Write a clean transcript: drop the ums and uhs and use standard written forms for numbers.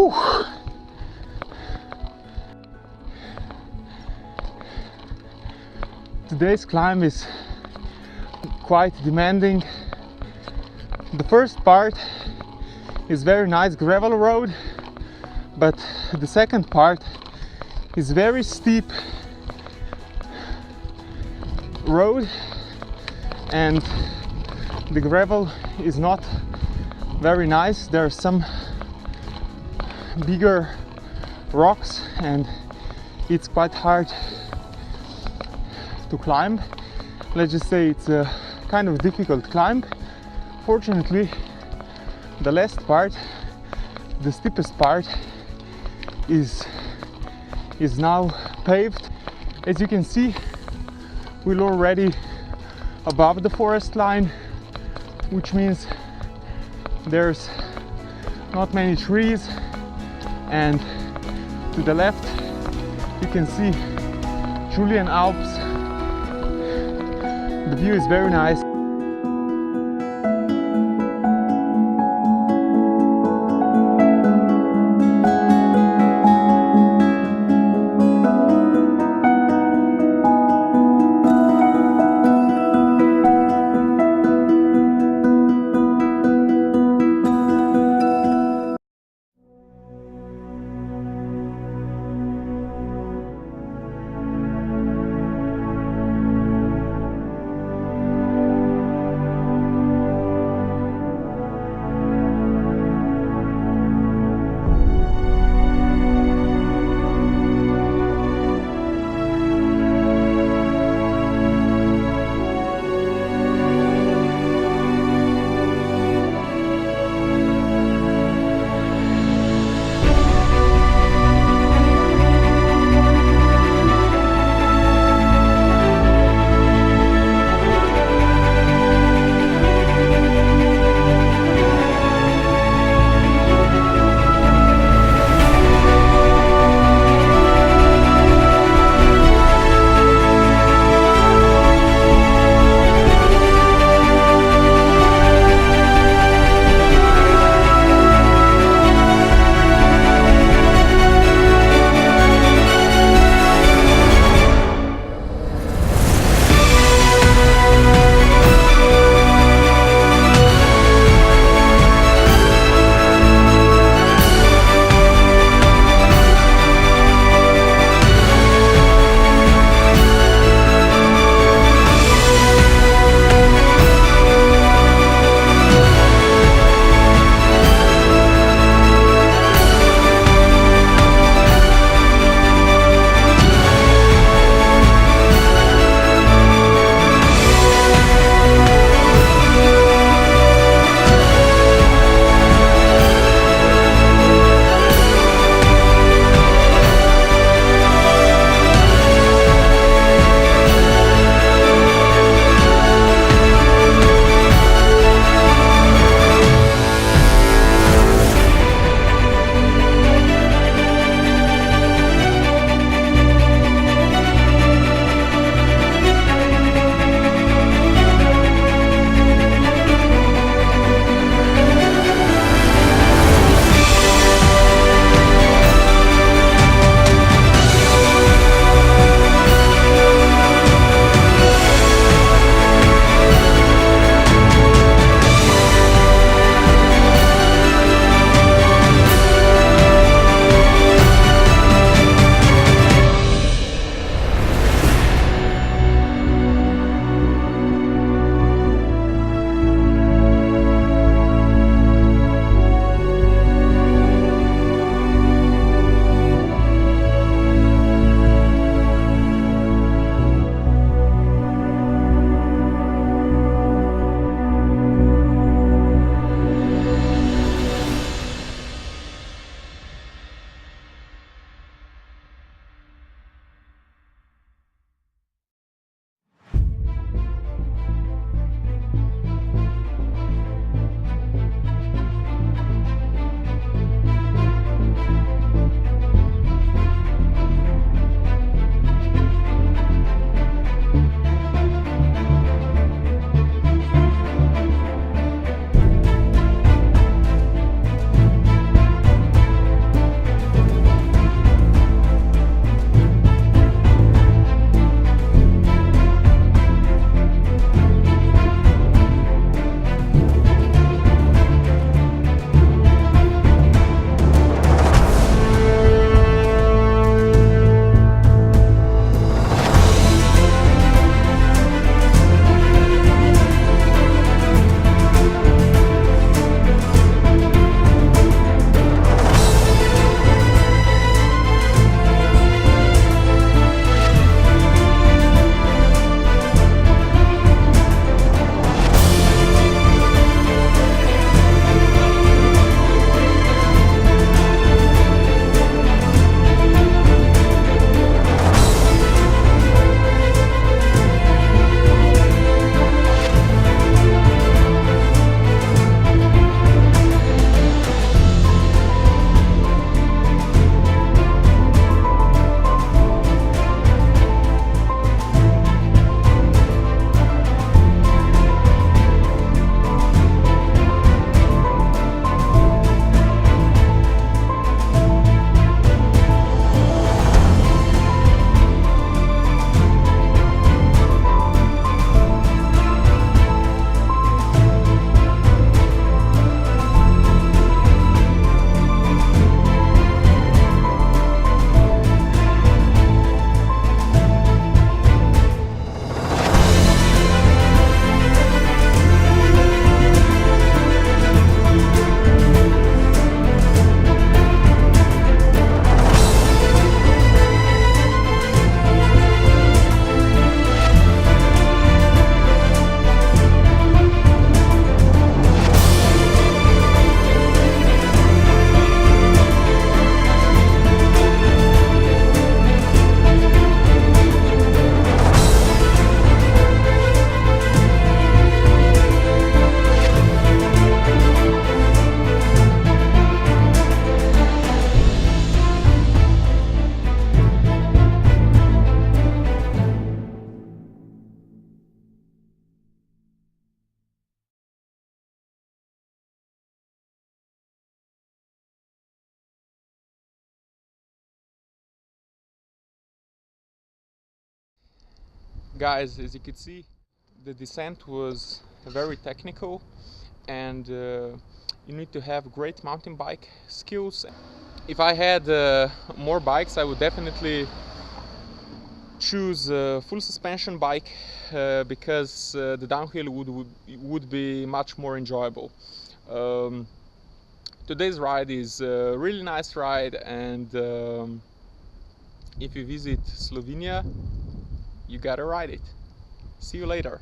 Whew. Today's climb is quite demanding. The first part is very nice gravel road, but the second part is very steep road, and the gravel is not very nice. There are some bigger rocks and it's quite hard to climb. Let's just say it's a kind of difficult climb. Fortunately, the last part, the steepest part, is now paved. As you can see, we're already above the forest line, which means there's not many trees, and to the left you can see Julian Alps. The view is very nice. Guys, as you could see, the descent was very technical, and you need to have great mountain bike skills. If I had more bikes, I would definitely choose a full suspension bike because the downhill would be much more enjoyable. Today's ride is a really nice ride, and if you visit Slovenia, you gotta ride it. See you later.